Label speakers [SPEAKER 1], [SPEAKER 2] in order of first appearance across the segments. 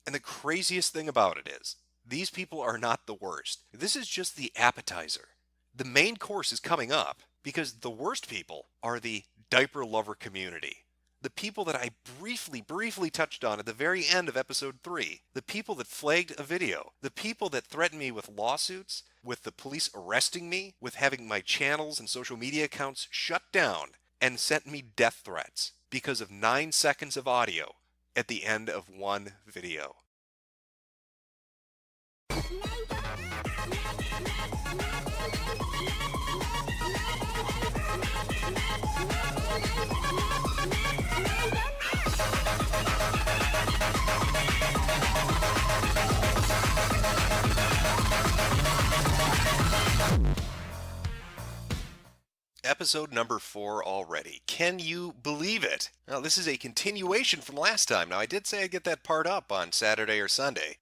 [SPEAKER 1] And the craziest thing about it is, these people are not the worst. This is just the appetizer. The main course is coming up because the worst people are the diaper lover community. The people that I briefly touched on at the very end of episode 3. The people that flagged a video. The people that threatened me with lawsuits, with the police arresting me, with having my channels and social media accounts shut down, and sent me death threats because of 9 seconds of audio at the end of one video. Episode number 4 already. Can you believe it? Now, this is a continuation from last time. Now, I did say I'd get that part up on Saturday or Sunday.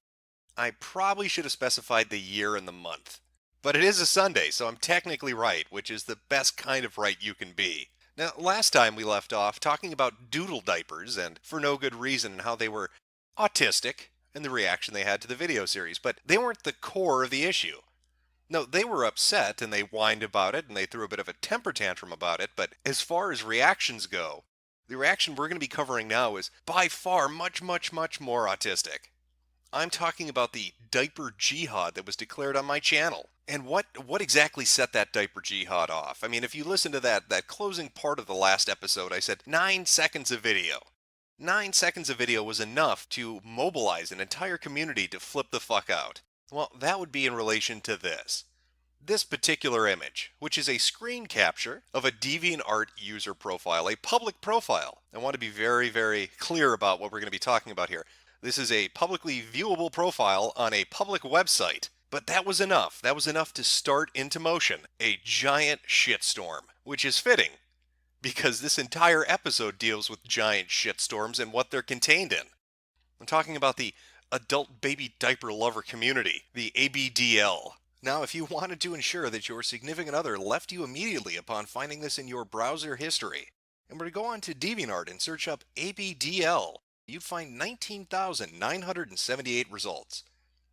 [SPEAKER 1] I probably should have specified the year and the month. But it is a Sunday, so I'm technically right, which is the best kind of right you can be. Now, last time we left off talking about doodle diapers, and for no good reason, and how they were autistic, and the reaction they had to the video series, but they weren't the core of the issue. No, they were upset, and they whined about it, and they threw a bit of a temper tantrum about it, but as far as reactions go, the reaction we're going to be covering now is by far much more autistic. I'm talking about the diaper jihad that was declared on my channel. And what exactly set that diaper jihad off? I mean, if you listen to that closing part of the last episode, I said 9 seconds of video. 9 seconds of video was enough to mobilize an entire community to flip the fuck out. Well, that would be in relation to this. This particular image, which is a screen capture of a DeviantArt user profile, a public profile. I want to be very clear about what we're going to be talking about here. This is a publicly viewable profile on a public website. But that was enough. That was enough to start into motion a giant shitstorm, which is fitting, because this entire episode deals with giant shitstorms and what they're contained in. I'm talking about the adult baby diaper lover community, the ABDL. Now, if you wanted to ensure that your significant other left you immediately upon finding this in your browser history, and were to go on to DeviantArt and search up ABDL, you'd find 19,978 results.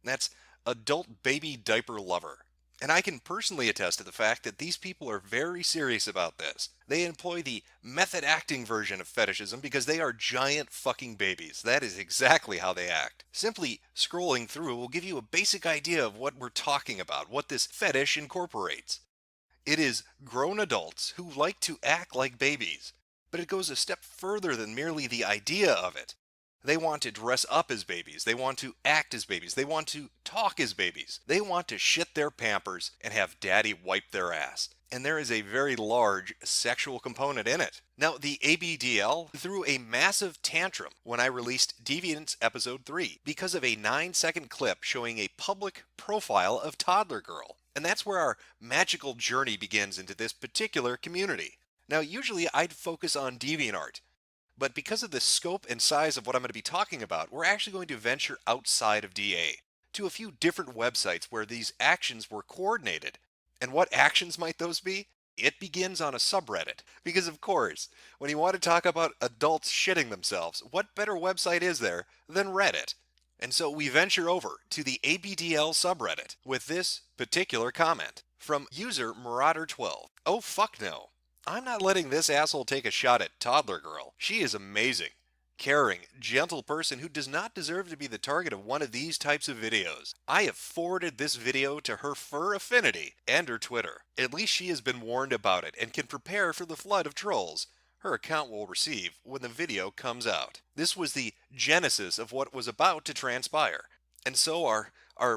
[SPEAKER 1] That's adult baby diaper lover. And I can personally attest to the fact that these people are very serious about this. They employ the method acting version of fetishism because they are giant fucking babies. That is exactly how they act. Simply scrolling through will give you a basic idea of what we're talking about, what this fetish incorporates. It is grown adults who like to act like babies, but it goes a step further than merely the idea of it. They want to dress up as babies. They want to act as babies. They want to talk as babies. They want to shit their pampers and have daddy wipe their ass. And there is a very large sexual component in it. Now, the ABDL threw a massive tantrum when I released Deviants episode 3 because of a 9-second clip showing a public profile of Toddler Girl. And that's where our magical journey begins into this particular community. Now, usually I'd focus on DeviantArt, but because of the scope and size of what I'm going to be talking about, we're actually going to venture outside of DA to a few different websites where these actions were coordinated. And what actions might those be? It begins on a subreddit. Because of course, when you want to talk about adults shitting themselves, what better website is there than Reddit? And so we venture over to the ABDL subreddit with this particular comment from user Marauder12. Oh fuck no. I'm not letting this asshole take a shot at Toddler Girl. She is amazing, caring, gentle person who does not deserve to be the target of one of these types of videos. I have forwarded this video to her fur affinity and her Twitter. At least she has been warned about it and can prepare for the flood of trolls her account will receive when the video comes out. This was the genesis of what was about to transpire. And so our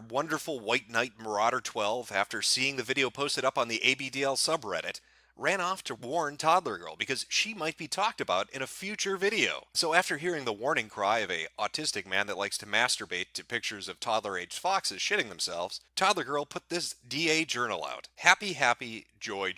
[SPEAKER 1] wonderful White Knight Marauder 12, after seeing the video posted up on the ABDL subreddit, ran off to warn Toddler Girl because she might be talked about in a future video. So after hearing the warning cry of a autistic man that likes to masturbate to pictures of toddler-aged foxes shitting themselves, Toddler Girl put this DA journal out. Happy, joy.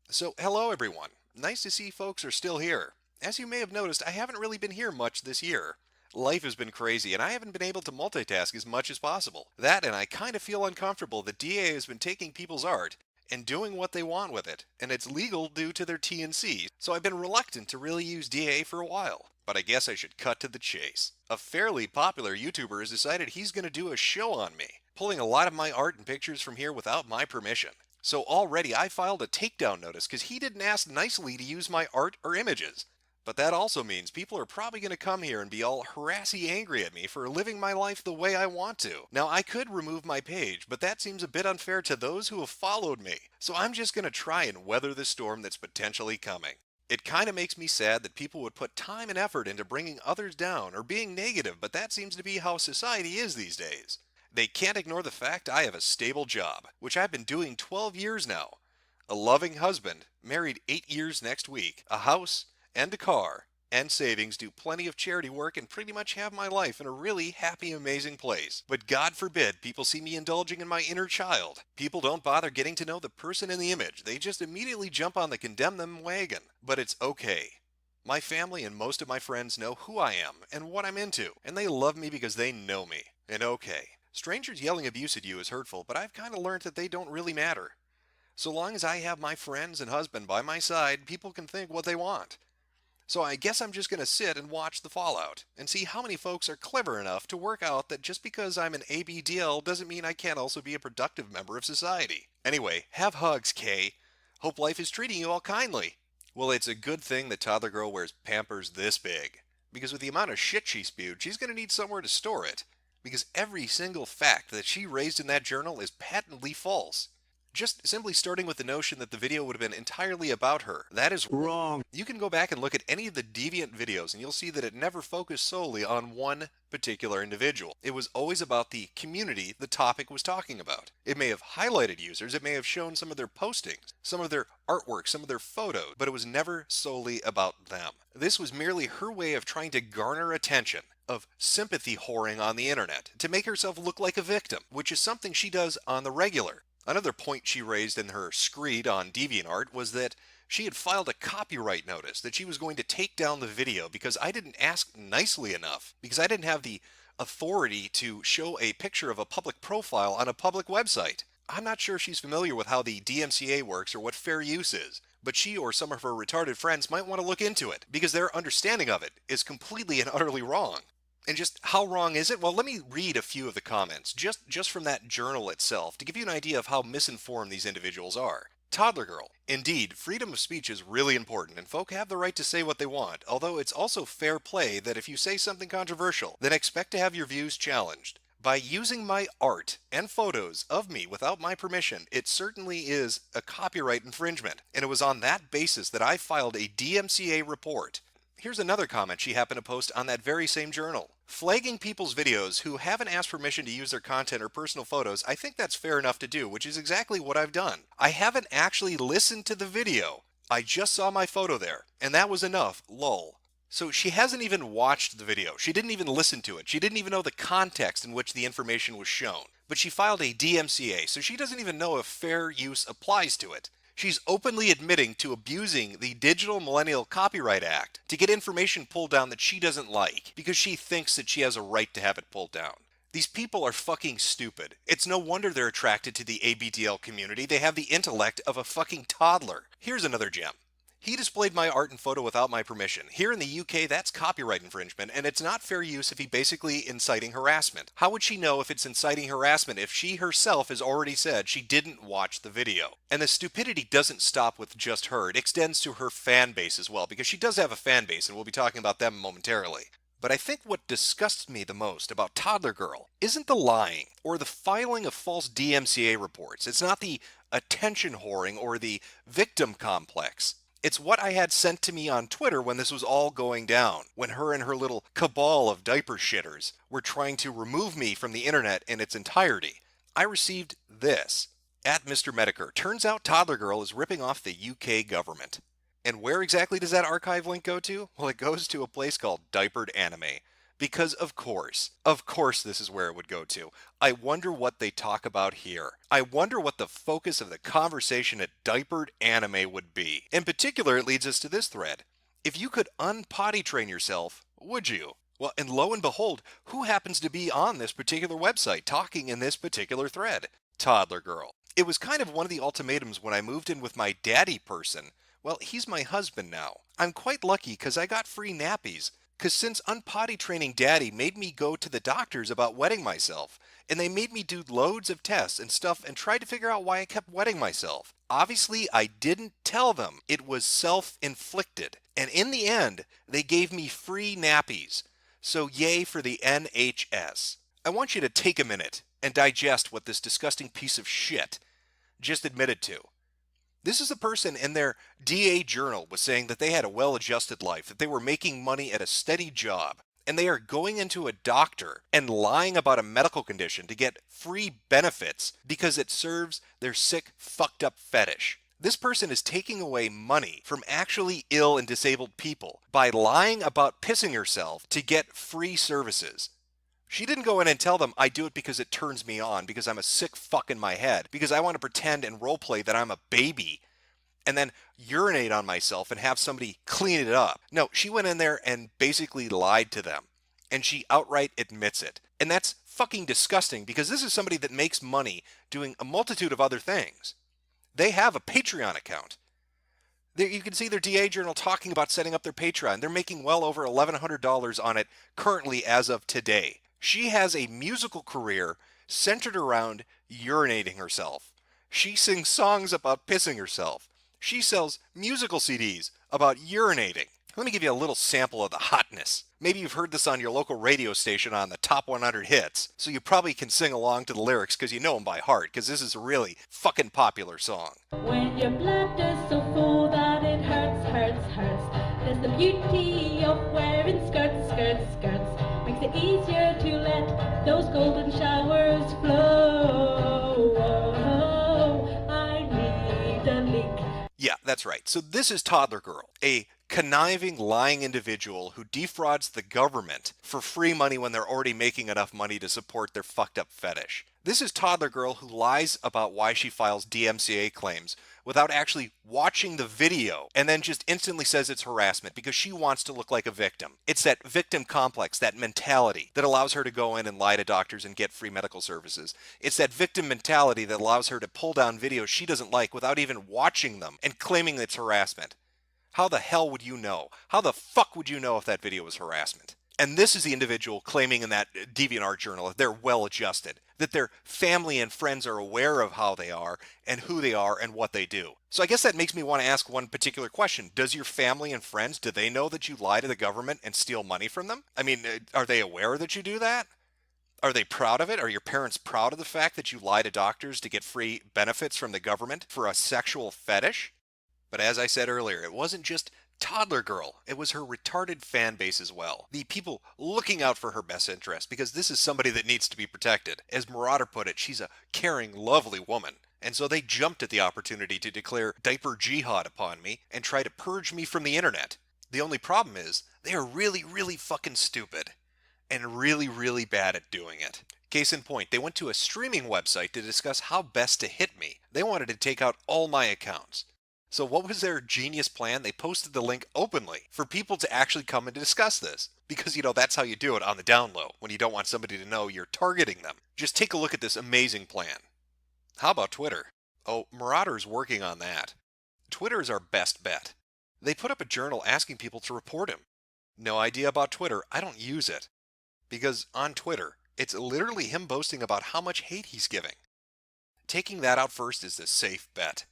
[SPEAKER 1] So hello everyone. Nice to see folks are still here. As you may have noticed, I haven't really been here much this year. Life has been crazy and I haven't been able to multitask as much as possible. That, and I kind of feel uncomfortable that DA has been taking people's art and doing what they want with it, and it's legal due to their T&C, so I've been reluctant to really use DA for a while. But I guess I should cut to the chase. A fairly popular YouTuber has decided he's going to do a show on me, pulling a lot of my art and pictures from here without my permission. So already I filed a takedown notice because he didn't ask nicely to use my art or images. But that also means people are probably going to come here and be all harassy angry at me for living my life the way I want to. Now, I could remove my page, but that seems a bit unfair to those who have followed me. So I'm just going to try and weather the storm that's potentially coming. It kind of makes me sad that people would put time and effort into bringing others down or being negative, but that seems to be how society is these days. They can't ignore the fact I have a stable job, which I've been doing 12 years now. A loving husband, married 8 years next week, a house, and a car, and savings, do plenty of charity work, and pretty much have my life in a really happy, amazing place. But God forbid people see me indulging in my inner child. People don't bother getting to know the person in the image. They just immediately jump on the condemn them wagon. But it's okay. My family and most of my friends know who I am and what I'm into, and they love me because they know me. And okay, strangers yelling abuse at you is hurtful, but I've kind of learned that they don't really matter. So long as I have my friends and husband by my side, people can think what they want. So I guess I'm just going to sit and watch the fallout, and see how many folks are clever enough to work out that just because I'm an ABDL doesn't mean I can't also be a productive member of society. Anyway, have hugs, Kay. Hope life is treating you all kindly. Well, it's a good thing that Toddler Girl wears Pampers this big, because with the amount of shit she spewed, she's going to need somewhere to store it, because every single fact that she raised in that journal is patently false. Just simply starting with the notion that the video would have been entirely about her. That is wrong. You can go back and look at any of the Deviant videos and you'll see that it never focused solely on one particular individual. It was always about the community the topic was talking about. It may have highlighted users, it may have shown some of their postings, some of their artwork, some of their photos, but it was never solely about them. This was merely her way of trying to garner attention, of sympathy whoring on the internet, to make herself look like a victim, which is something she does on the regular. Another point she raised in her screed on DeviantArt was that she had filed a copyright notice that she was going to take down the video because I didn't ask nicely enough, because I didn't have the authority to show a picture of a public profile on a public website. I'm not sure if she's familiar with how the DMCA works or what fair use is, but she or some of her retarded friends might want to look into it, because their understanding of it is completely and utterly wrong. And just how wrong is it? Well, let me read a few of the comments, just from that journal itself, to give you an idea of how misinformed these individuals are. Toddler Girl. Indeed, freedom of speech is really important, and folk have the right to say what they want, although it's also fair play that if you say something controversial, then expect to have your views challenged. By using my art and photos of me without my permission, it certainly is a copyright infringement, and it was on that basis that I filed a DMCA report. Here's another comment she happened to post on that very same journal. Flagging people's videos who haven't asked permission to use their content or personal photos, I think that's fair enough to do, which is exactly what I've done. I haven't actually listened to the video. I just saw my photo there, and that was enough, lol. So she hasn't even watched the video. She didn't even listen to it. She didn't even know the context in which the information was shown. But she filed a DMCA, so she doesn't even know if fair use applies to it. She's openly admitting to abusing the Digital Millennial Copyright Act to get information pulled down that she doesn't like, because she thinks that she has a right to have it pulled down. These people are fucking stupid. It's no wonder they're attracted to the ABDL community. They have the intellect of a fucking toddler. Here's another gem. He displayed my art and photo without my permission. Here in the UK, that's copyright infringement, and it's not fair use if he basically inciting harassment. How would she know if it's inciting harassment if she herself has already said she didn't watch the video? And the stupidity doesn't stop with just her. It extends to her fan base as well, because she does have a fan base, and we'll be talking about them momentarily. But I think what disgusts me the most about Toddler Girl isn't the lying or the filing of false DMCA reports. It's not the attention whoring or the victim complex. It's what I had sent to me on Twitter when this was all going down, when her and her little cabal of diaper shitters were trying to remove me from the internet in its entirety. I received this. At Mr. Medicare, turns out Toddler Girl is ripping off the UK government. And where exactly does that archive link go to? Well, it goes to a place called Diapered Anime. Because of course this is where it would go to. I wonder what they talk about here. I wonder what the focus of the conversation at Diapered Anime would be. In particular, it leads us to this thread. If you could unpotty train yourself, would you? Well, and lo and behold, who happens to be on this particular website talking in this particular thread? Toddler Girl. It was kind of one of the ultimatums when I moved in with my daddy person. Well, he's my husband now. I'm quite lucky because I got free nappies. Because since unpotty training daddy made me go to the doctors about wetting myself, and they made me do loads of tests and stuff and tried to figure out why I kept wetting myself. Obviously, I didn't tell them. It was self inflicted. And in the end, they gave me free nappies. So, yay for the NHS. I want you to take a minute and digest what this disgusting piece of shit just admitted to. This is a person in their DA journal was saying that they had a well-adjusted life, that they were making money at a steady job, and they are going into a doctor and lying about a medical condition to get free benefits because it serves their sick, fucked up fetish. This person is taking away money from actually ill and disabled people by lying about pissing herself to get free services. She didn't go in and tell them, I do it because it turns me on, because I'm a sick fuck in my head, because I want to pretend and roleplay that I'm a baby, and then urinate on myself and have somebody clean it up. No, she went in there and basically lied to them. And she outright admits it. And that's fucking disgusting, because this is somebody that makes money doing a multitude of other things. They have a Patreon account. You can see their DA journal talking about setting up their Patreon. They're making well over $1,100 on it currently as of today. She has a musical career centered around urinating herself. She sings songs about pissing herself. She sells musical CDs about urinating. Let me give you a little sample of the hotness. Maybe you've heard this on your local radio station on the top 100 hits, so you probably can sing along to the lyrics because you know them by heart, because this is a really fucking popular song.
[SPEAKER 2] When your bladder's so full that it hurts, hurts, hurts, there's the beauty of wearing skirts, skirts, skirts. Makes it easier to let those golden showers flow. Oh, I need a leak.
[SPEAKER 1] Yeah, that's right. So this is Toddler Girl, a conniving, lying individual who defrauds the government for free money when they're already making enough money to support their fucked up fetish. This is Toddler Girl who lies about why she files DMCA claims without actually watching the video and then just instantly says it's harassment because she wants to look like a victim. It's that victim complex, that mentality that allows her to go in and lie to doctors and get free medical services. It's that victim mentality that allows her to pull down videos she doesn't like without even watching them and claiming it's harassment. How the hell would you know? How the fuck would you know if that video was harassment? And this is the individual claiming in that DeviantArt journal that they're well adjusted, that their family and friends are aware of how they are and who they are and what they do. So I guess that makes me want to ask one particular question. Does your family and friends, do they know that you lie to the government and steal money from them? I mean, are they aware that you do that? Are they proud of it? Are your parents proud of the fact that you lie to doctors to get free benefits from the government for a sexual fetish? But as I said earlier, it wasn't just Toddler Girl, it was her retarded fan base as well. The people looking out for her best interest, because this is somebody that needs to be protected. As Marauder put it, she's a caring, lovely woman. And so they jumped at the opportunity to declare diaper jihad upon me and try to purge me from the internet. The only problem is, they are really, really fucking stupid. And really, really bad at doing it. Case in point, they went to a streaming website to discuss how best to hit me. They wanted to take out all my accounts. So what was their genius plan? They posted the link openly for people to actually come and discuss this. Because, that's how you do it on the down low, when you don't want somebody to know you're targeting them. Just take a look at this amazing plan. How about Twitter? Oh, Marauder's working on that. Twitter is our best bet. They put up a journal asking people to report him. No idea about Twitter, I don't use it. Because on Twitter, it's literally him boasting about how much hate he's giving. Taking that out first is the safe bet.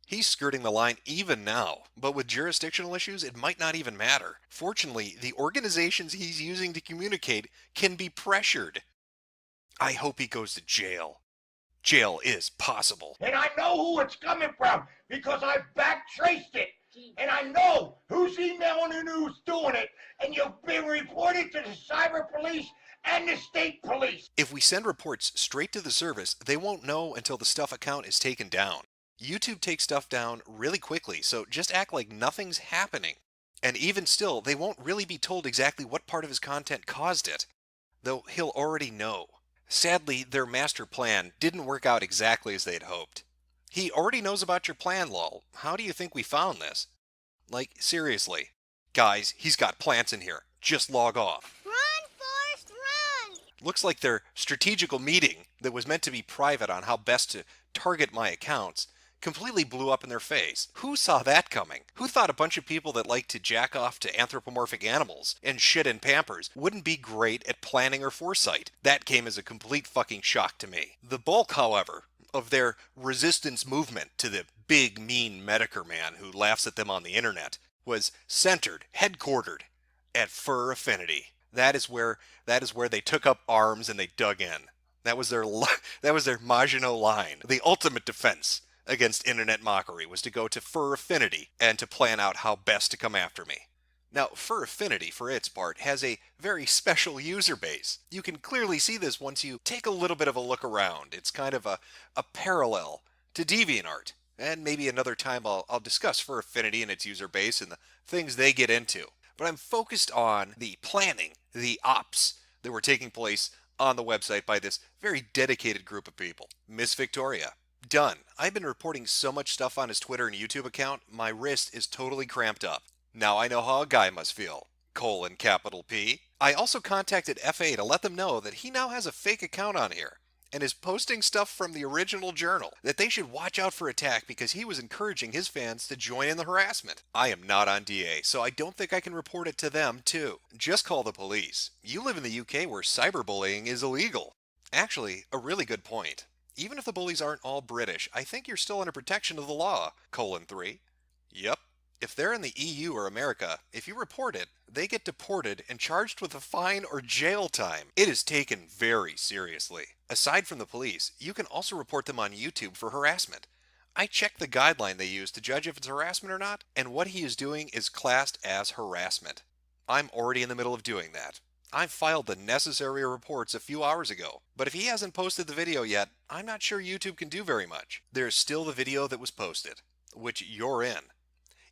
[SPEAKER 1] He's skirting the line even now, but with jurisdictional issues, it might not even matter. Fortunately, the organizations he's using to communicate can be pressured. I hope he goes to jail. Jail is possible.
[SPEAKER 3] And I know who it's coming from because I backtraced it. And I know who's emailing and who's doing it. And you've been reported to the cyber police and the state police.
[SPEAKER 1] If we send reports straight to the service, they won't know until the stuff account is taken down. YouTube takes stuff down really quickly, so just act like nothing's happening. And even still, they won't really be told exactly what part of his content caused it, though he'll already know. Sadly, their master plan didn't work out exactly as they'd hoped. He already knows about your plan, lol. How do you think we found this? Like, seriously. Guys, he's got plants in here. Just log off.
[SPEAKER 4] Run, Forrest, run!
[SPEAKER 1] Looks like their strategical meeting that was meant to be private on how best to target my accounts completely blew up in their face. Who saw that coming? Who thought a bunch of people that like to jack off to anthropomorphic animals and shit in Pampers wouldn't be great at planning or foresight? That came as a complete fucking shock to me. The bulk, however, of their resistance movement to the big mean Medicare man who laughs at them on the internet was centered, headquartered at Fur Affinity. That is where they took up arms and they dug in. That was their that was their Maginot Line. The ultimate defense against internet mockery was to go to Fur Affinity and to plan out how best to come after me. Now, Fur Affinity, for its part, has a very special user base. You can clearly see this once you take a little bit of a look around. It's kind of a parallel to DeviantArt. And maybe another time I'll discuss Fur Affinity and its user base and the things they get into. But I'm focused on the planning, the ops that were taking place on the website by this very dedicated group of people. Miss Victoria. Done. I've been reporting so much stuff on his Twitter and YouTube account, my wrist is totally cramped up. Now I know how a guy must feel. Capital P. I also contacted FA to let them know that he now has a fake account on here and is posting stuff from the original journal, that they should watch out for attack because he was encouraging his fans to join in the harassment. I am not on DA, so I don't think I can report it to them too. Just call the police. You live in the UK where cyberbullying is illegal. Actually, a really good point. Even if the bullies aren't all British, I think you're still under protection of the law. 3. Yep. If they're in the EU or America, if you report it, they get deported and charged with a fine or jail time. It is taken very seriously. Aside from the police, you can also report them on YouTube for harassment. I checked the guideline they use to judge if it's harassment or not, and what he is doing is classed as harassment. I'm already in the middle of doing that. I filed the necessary reports a few hours ago, but if he hasn't posted the video yet, I'm not sure YouTube can do very much. There's still the video that was posted, which you're in.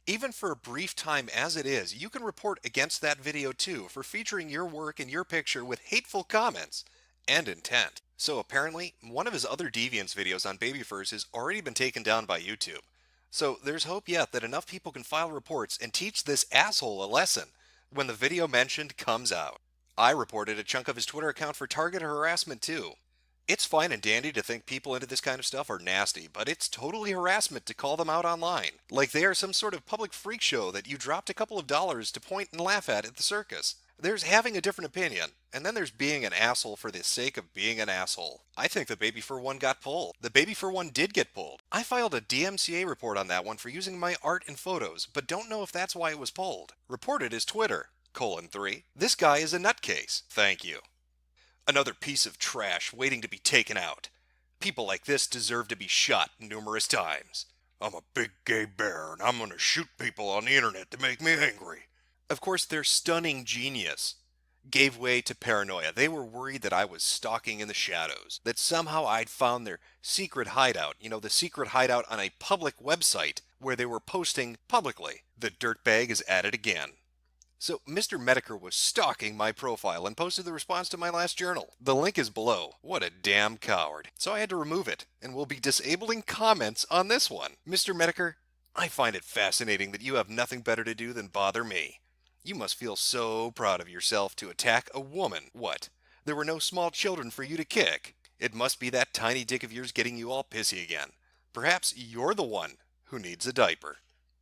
[SPEAKER 1] Even for a brief time as it is, you can report against that video too for featuring your work and your picture with hateful comments and intent. So apparently, one of his other Deviants videos on baby furs has already been taken down by YouTube. So there's hope yet that enough people can file reports and teach this asshole a lesson when the video mentioned comes out. I reported a chunk of his Twitter account for targeted harassment too. It's fine and dandy to think people into this kind of stuff are nasty, but it's totally harassment to call them out online. Like they are some sort of public freak show that you dropped a couple of dollars to point and laugh at the circus. There's having a different opinion, and then there's being an asshole for the sake of being an asshole. I think the Baby Fur one got pulled. The Baby Fur one did get pulled. I filed a DMCA report on that one for using my art and photos, but don't know if that's why it was pulled. Reported as Twitter, 3. This guy is a nutcase. Thank you. Another piece of trash waiting to be taken out. People like this deserve to be shot numerous times. I'm a big gay bear and I'm gonna shoot people on the internet to make me angry. Of course, their stunning genius gave way to paranoia. They were worried that I was stalking in the shadows, that somehow I'd found their secret hideout, the secret hideout on a public website where they were posting publicly. The dirtbag is at it again. So Mr. Medicare was stalking my profile and posted the response to my last journal. The link is below. What a damn coward. So I had to remove it, and will be disabling comments on this one. Mr. Medicare, I find it fascinating that you have nothing better to do than bother me. You must feel so proud of yourself to attack a woman. What? There were no small children for you to kick. It must be that tiny dick of yours getting you all pissy again. Perhaps you're the one who needs a diaper.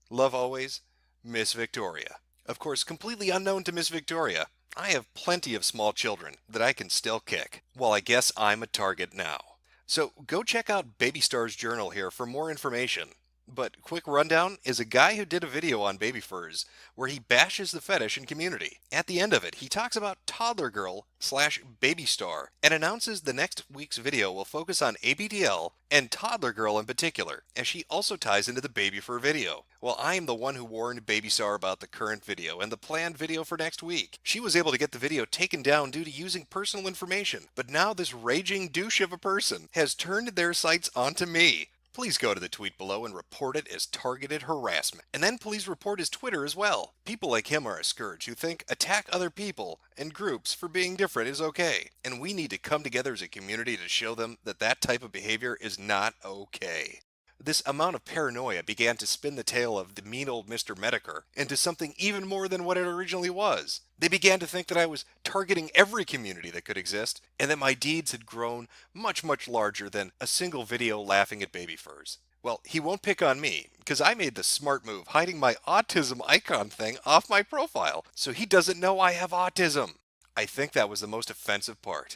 [SPEAKER 1] Love always, Miss Victoria. Of course, completely unknown to Miss Victoria, I have plenty of small children that I can still kick. Well, I guess I'm a target now. So go check out Baby Star's journal here for more information. But quick rundown is a guy who did a video on baby furs where he bashes the fetish and community. At the end of it, he talks about toddler girl/baby star and announces the next week's video will focus on ABDL and toddler girl in particular, as she also ties into the baby fur video. Well, I am the one who warned Baby Star about the current video and the planned video for next week. She was able to get the video taken down due to using personal information, but now this raging douche of a person has turned their sights onto me. Please go to the tweet below and report it as targeted harassment. And then please report his Twitter as well. People like him are a scourge who think attack other people and groups for being different is okay. And we need to come together as a community to show them that that type of behavior is not okay. This amount of paranoia began to spin the tale of the mean old Mr. Medicare into something even more than what it originally was. They began to think that I was targeting every community that could exist, and that my deeds had grown much, much larger than a single video laughing at baby furs. Well, he won't pick on me, because I made the smart move hiding my autism icon thing off my profile, so he doesn't know I have autism. I think that was the most offensive part.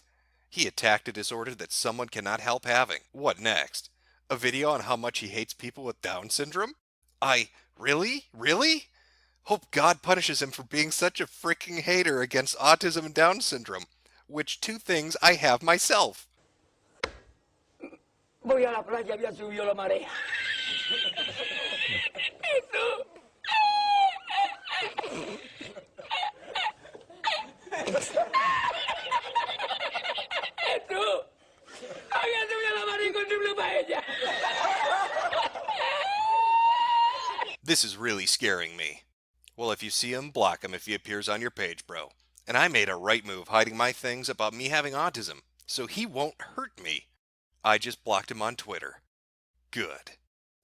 [SPEAKER 1] He attacked a disorder that someone cannot help having. What next? A video on how much he hates people with Down syndrome? Really? Really? Hope God punishes him for being such a freaking hater against autism and Down syndrome, which two things I have myself.
[SPEAKER 4] Voy a la playa, había subido la marea.
[SPEAKER 1] This is really scaring me. Well, if you see him, block him if he appears on your page, bro. And I made a right move hiding my things about me having autism, so he won't hurt me. I just blocked him on Twitter. Good.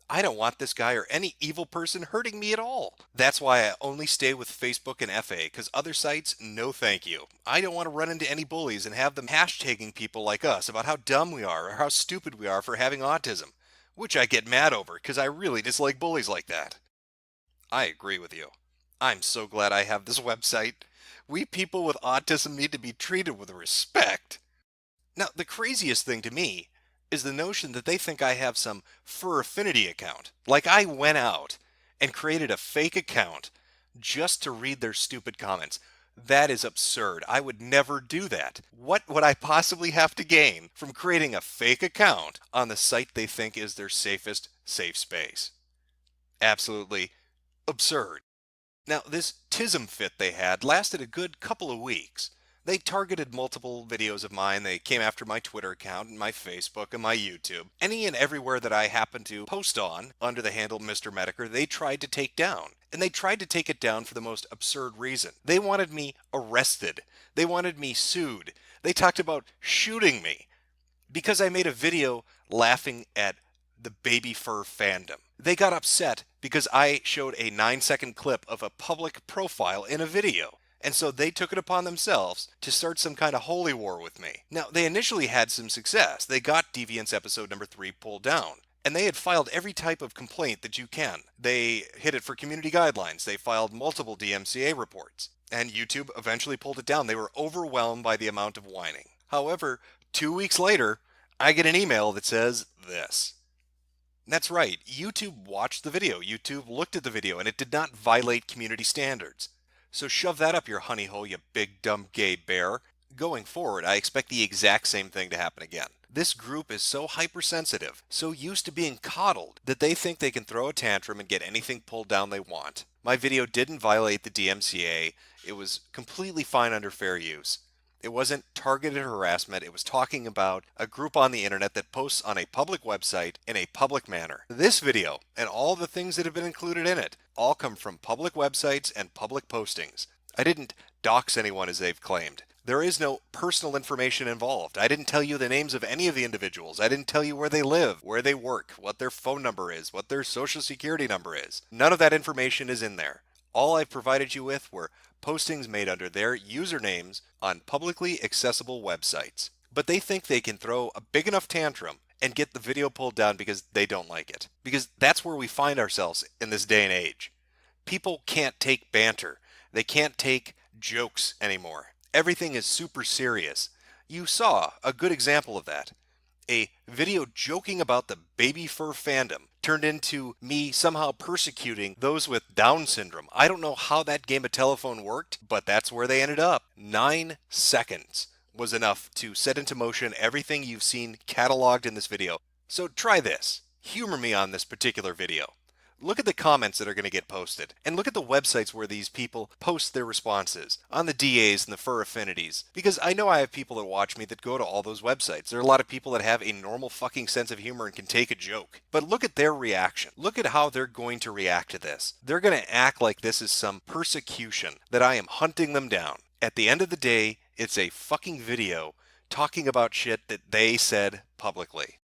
[SPEAKER 1] I don't want this guy or any evil person hurting me at all. That's why I only stay with Facebook and FA, because other sites, no thank you. I don't want to run into any bullies and have them hashtagging people like us about how dumb we are or how stupid we are for having autism, which I get mad over because I really dislike bullies like that. I agree with you. I'm so glad I have this website. We people with autism need to be treated with respect. Now, the craziest thing to me is the notion that they think I have some fur affinity account. Like I went out and created a fake account just to read their stupid comments. That is absurd. I would never do that. What would I possibly have to gain from creating a fake account on the site they think is their safest safe space? Absolutely absurd. Now, this tism fit they had lasted a good couple of weeks. They targeted multiple videos of mine. They came after my Twitter account and my Facebook and my YouTube. Any and everywhere that I happened to post on under the handle Mr. Medicare, they tried to take down. And they tried to take it down for the most absurd reason. They wanted me arrested. They wanted me sued. They talked about shooting me because I made a video laughing at the baby fur fandom. They got upset because I showed a 9-second clip of a public profile in a video. And so they took it upon themselves to start some kind of holy war with me. Now, they initially had some success. They got Deviants episode number 3 pulled down. And they had filed every type of complaint that you can. They hit it for community guidelines. They filed multiple DMCA reports. And YouTube eventually pulled it down. They were overwhelmed by the amount of whining. However, 2 weeks later, I get an email that says this. That's right, YouTube watched the video. YouTube looked at the video, and it did not violate community standards. So shove that up your honey hole, you big dumb gay bear. Going forward, I expect the exact same thing to happen again. This group is so hypersensitive, so used to being coddled, that they think they can throw a tantrum and get anything pulled down they want. My video didn't violate the DMCA. It was completely fine under fair use. It wasn't targeted harassment. It was talking about a group on the internet that posts on a public website in a public manner. This video and all the things that have been included in it all come from public websites and public postings. I didn't dox anyone as they've claimed. There is no personal information involved. I didn't tell you the names of any of the individuals. I didn't tell you where they live, where they work, what their phone number is, what their social security number is. None of that information is in there. All I've provided you with were postings made under their usernames on publicly accessible websites. But they think they can throw a big enough tantrum and get the video pulled down because they don't like it. Because that's where we find ourselves in this day and age. People can't take banter. They can't take jokes anymore. Everything is super serious. You saw a good example of that. A video joking about the baby fur fandom turned into me somehow persecuting those with Down syndrome. I don't know how that game of telephone worked, but that's where they ended up. 9 seconds was enough to set into motion everything you've seen cataloged in this video. So try this. Humor me on this particular video. Look at the comments that are going to get posted, and look at the websites where these people post their responses on the DAs and the fur affinities, because I know I have people that watch me that go to all those websites. There are a lot of people that have a normal fucking sense of humor and can take a joke. But look at their reaction. Look at how they're going to react to this. They're going to act like this is some persecution, that I am hunting them down. At the end of the day, it's a fucking video talking about shit that they said publicly.